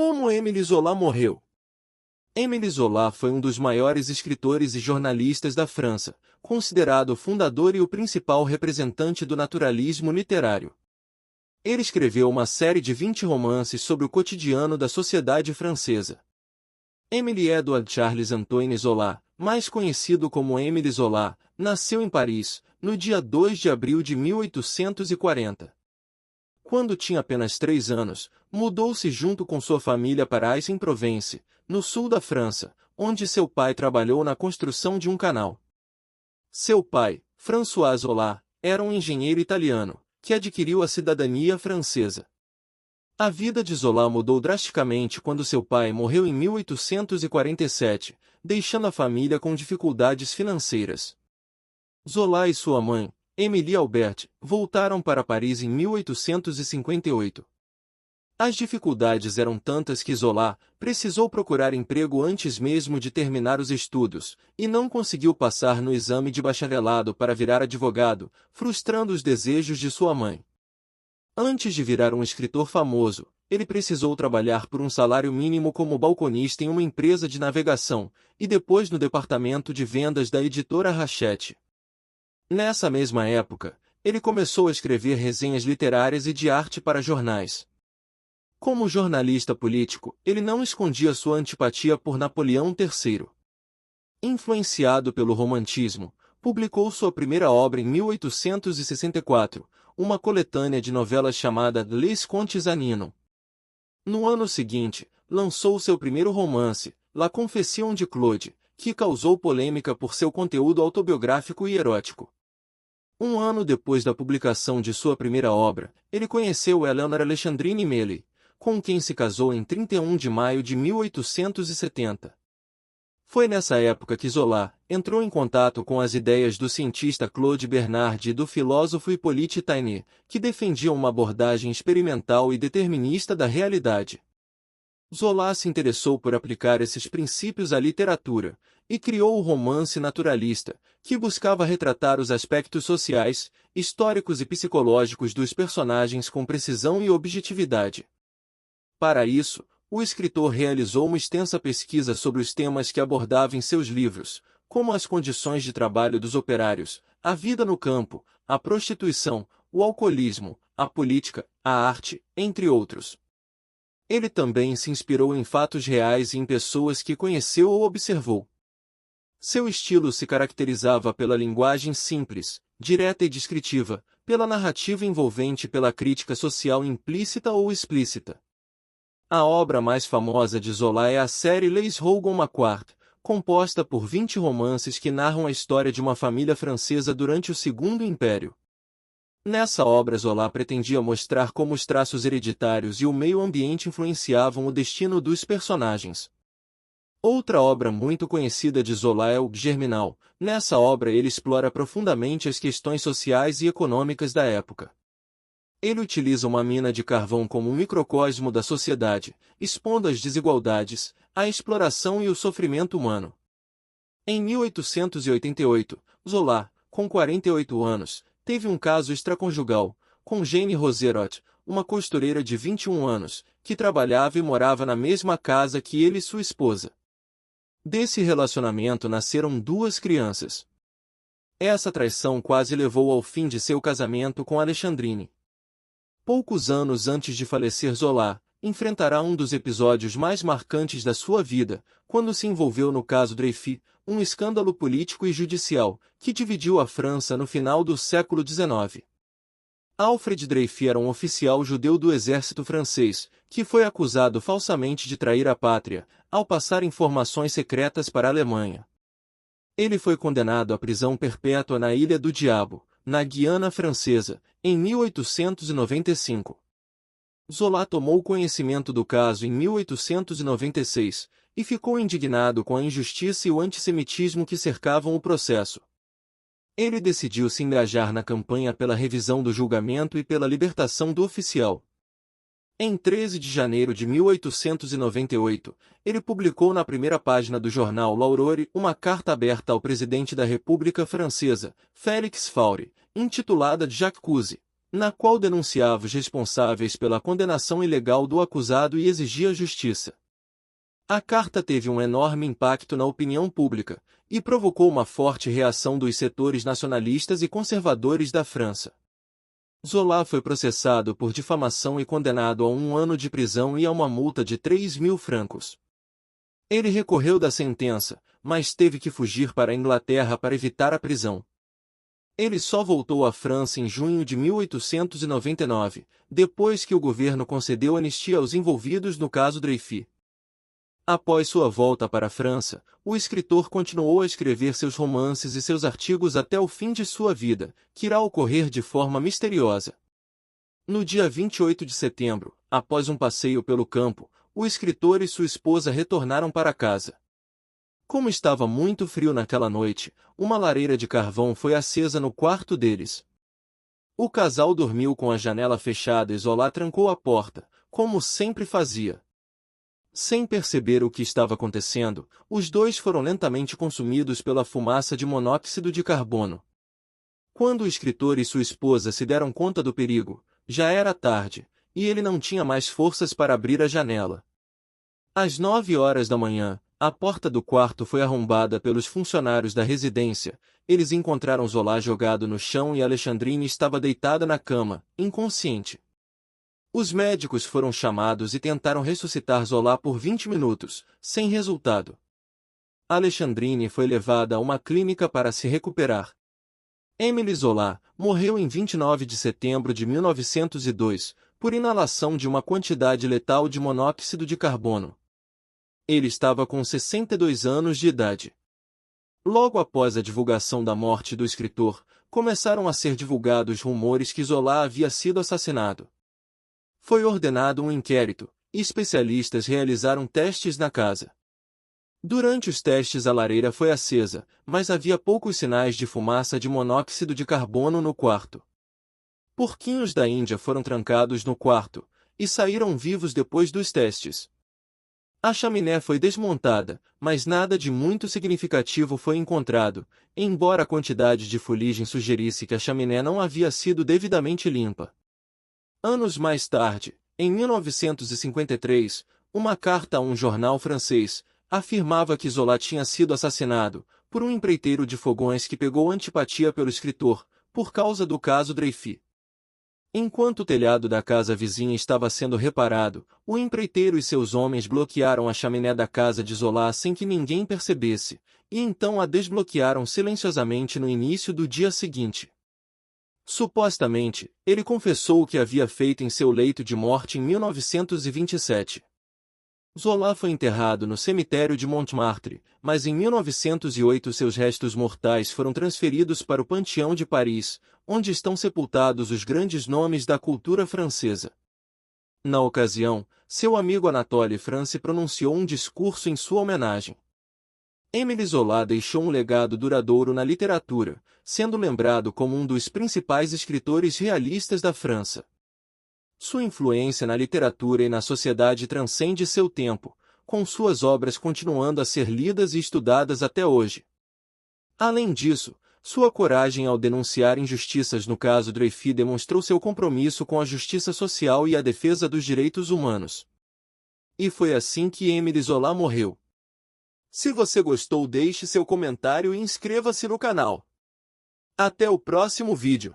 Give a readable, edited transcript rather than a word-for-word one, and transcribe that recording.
Como Émile Zola morreu? Émile Zola foi um dos maiores escritores e jornalistas da França, considerado o fundador e o principal representante do naturalismo literário. Ele escreveu uma série de 20 romances sobre o cotidiano da sociedade francesa. Émile Edouard Charles Antoine Zola, mais conhecido como Émile Zola, nasceu em Paris, no dia 2 de abril de 1840. Quando tinha apenas 3 anos, mudou-se junto com sua família para Aix-en-Provence, no sul da França, onde seu pai trabalhou na construção de um canal. Seu pai, François Zola, era um engenheiro italiano, que adquiriu a cidadania francesa. A vida de Zola mudou drasticamente quando seu pai morreu em 1847, deixando a família com dificuldades financeiras. Zola e sua mãe, Émilie Albert, voltaram para Paris em 1858. As dificuldades eram tantas que Zola precisou procurar emprego antes mesmo de terminar os estudos, e não conseguiu passar no exame de bacharelado para virar advogado, frustrando os desejos de sua mãe. Antes de virar um escritor famoso, ele precisou trabalhar por um salário mínimo como balconista em uma empresa de navegação, e depois no departamento de vendas da editora Hachette. Nessa mesma época, ele começou a escrever resenhas literárias e de arte para jornais. Como jornalista político, ele não escondia sua antipatia por Napoleão III. Influenciado pelo romantismo, publicou sua primeira obra em 1864, uma coletânea de novelas chamada Les Contes à Ninon. No ano seguinte, lançou seu primeiro romance, La Confession de Claude, que causou polêmica por seu conteúdo autobiográfico e erótico. Um ano depois da publicação de sua primeira obra, ele conheceu Eleanor Alexandrine Melly, com quem se casou em 31 de maio de 1870. Foi nessa época que Zola entrou em contato com as ideias do cientista Claude Bernard e do filósofo Hippolyte Taine, que defendiam uma abordagem experimental e determinista da realidade. Zola se interessou por aplicar esses princípios à literatura, e criou o romance naturalista, que buscava retratar os aspectos sociais, históricos e psicológicos dos personagens com precisão e objetividade. Para isso, o escritor realizou uma extensa pesquisa sobre os temas que abordava em seus livros, como as condições de trabalho dos operários, a vida no campo, a prostituição, o alcoolismo, a política, a arte, entre outros. Ele também se inspirou em fatos reais e em pessoas que conheceu ou observou. Seu estilo se caracterizava pela linguagem simples, direta e descritiva, pela narrativa envolvente e pela crítica social implícita ou explícita. A obra mais famosa de Zola é a série Les Rougon-Macquart, composta por 20 romances que narram a história de uma família francesa durante o Segundo Império. Nessa obra Zola pretendia mostrar como os traços hereditários e o meio ambiente influenciavam o destino dos personagens. Outra obra muito conhecida de Zola é o Germinal. Nessa obra ele explora profundamente as questões sociais e econômicas da época. Ele utiliza uma mina de carvão como um microcosmo da sociedade, expondo as desigualdades, a exploração e o sofrimento humano. Em 1888, Zola, com 48 anos, teve um caso extraconjugal, com Jane Roserot, uma costureira de 21 anos, que trabalhava e morava na mesma casa que ele e sua esposa. Desse relacionamento nasceram 2 crianças. Essa traição quase levou ao fim de seu casamento com Alexandrine. Poucos anos antes de falecer Zola, enfrentará um dos episódios mais marcantes da sua vida, quando se envolveu no caso Dreyfus, um escândalo político e judicial, que dividiu a França no final do século XIX. Alfred Dreyfus era um oficial judeu do exército francês, que foi acusado falsamente de trair a pátria, ao passar informações secretas para a Alemanha. Ele foi condenado à prisão perpétua na Ilha do Diabo, na Guiana Francesa, em 1895. Zola tomou conhecimento do caso em 1896, e ficou indignado com a injustiça e o antissemitismo que cercavam o processo. Ele decidiu se engajar na campanha pela revisão do julgamento e pela libertação do oficial. Em 13 de janeiro de 1898, ele publicou na primeira página do jornal L'Aurore uma carta aberta ao presidente da República Francesa, Félix Faure, intitulada J'accuse, na qual denunciava os responsáveis pela condenação ilegal do acusado e exigia justiça. A carta teve um enorme impacto na opinião pública, e provocou uma forte reação dos setores nacionalistas e conservadores da França. Zola foi processado por difamação e condenado a 1 ano de prisão e a uma multa de 3.000 francos. Ele recorreu da sentença, mas teve que fugir para a Inglaterra para evitar a prisão. Ele só voltou à França em junho de 1899, depois que o governo concedeu anistia aos envolvidos no caso Dreyfus. Após sua volta para a França, o escritor continuou a escrever seus romances e seus artigos até o fim de sua vida, que irá ocorrer de forma misteriosa. No dia 28 de setembro, após um passeio pelo campo, o escritor e sua esposa retornaram para casa. Como estava muito frio naquela noite, uma lareira de carvão foi acesa no quarto deles. O casal dormiu com a janela fechada e Zola trancou a porta, como sempre fazia. Sem perceber o que estava acontecendo, os dois foram lentamente consumidos pela fumaça de monóxido de carbono. Quando o escritor e sua esposa se deram conta do perigo, já era tarde, e ele não tinha mais forças para abrir a janela. Às 9 horas da manhã, a porta do quarto foi arrombada pelos funcionários da residência. Eles encontraram Zola jogado no chão e Alexandrine estava deitada na cama, inconsciente. Os médicos foram chamados e tentaram ressuscitar Zola por 20 minutos, sem resultado. Alexandrine foi levada a uma clínica para se recuperar. Émile Zola morreu em 29 de setembro de 1902, por inalação de uma quantidade letal de monóxido de carbono. Ele estava com 62 anos de idade. Logo após a divulgação da morte do escritor, começaram a ser divulgados rumores que Zola havia sido assassinado. Foi ordenado um inquérito, e especialistas realizaram testes na casa. Durante os testes a lareira foi acesa, mas havia poucos sinais de fumaça de monóxido de carbono no quarto. Porquinhos da Índia foram trancados no quarto, e saíram vivos depois dos testes. A chaminé foi desmontada, mas nada de muito significativo foi encontrado, embora a quantidade de fuligem sugerisse que a chaminé não havia sido devidamente limpa. Anos mais tarde, em 1953, uma carta a um jornal francês afirmava que Zola tinha sido assassinado por um empreiteiro de fogões que pegou antipatia pelo escritor, por causa do caso Dreyfus. Enquanto o telhado da casa vizinha estava sendo reparado, o empreiteiro e seus homens bloquearam a chaminé da casa de Zola sem que ninguém percebesse, e então a desbloquearam silenciosamente no início do dia seguinte. Supostamente, ele confessou o que havia feito em seu leito de morte em 1927. Zola foi enterrado no cemitério de Montmartre, mas em 1908 seus restos mortais foram transferidos para o Panteão de Paris, onde estão sepultados os grandes nomes da cultura francesa. Na ocasião, seu amigo Anatole France pronunciou um discurso em sua homenagem. Émile Zola deixou um legado duradouro na literatura, sendo lembrado como um dos principais escritores realistas da França. Sua influência na literatura e na sociedade transcende seu tempo, com suas obras continuando a ser lidas e estudadas até hoje. Além disso, sua coragem ao denunciar injustiças no caso Dreyfus demonstrou seu compromisso com a justiça social e a defesa dos direitos humanos. E foi assim que Émile Zola morreu. Se você gostou, deixe seu comentário e inscreva-se no canal. Até o próximo vídeo.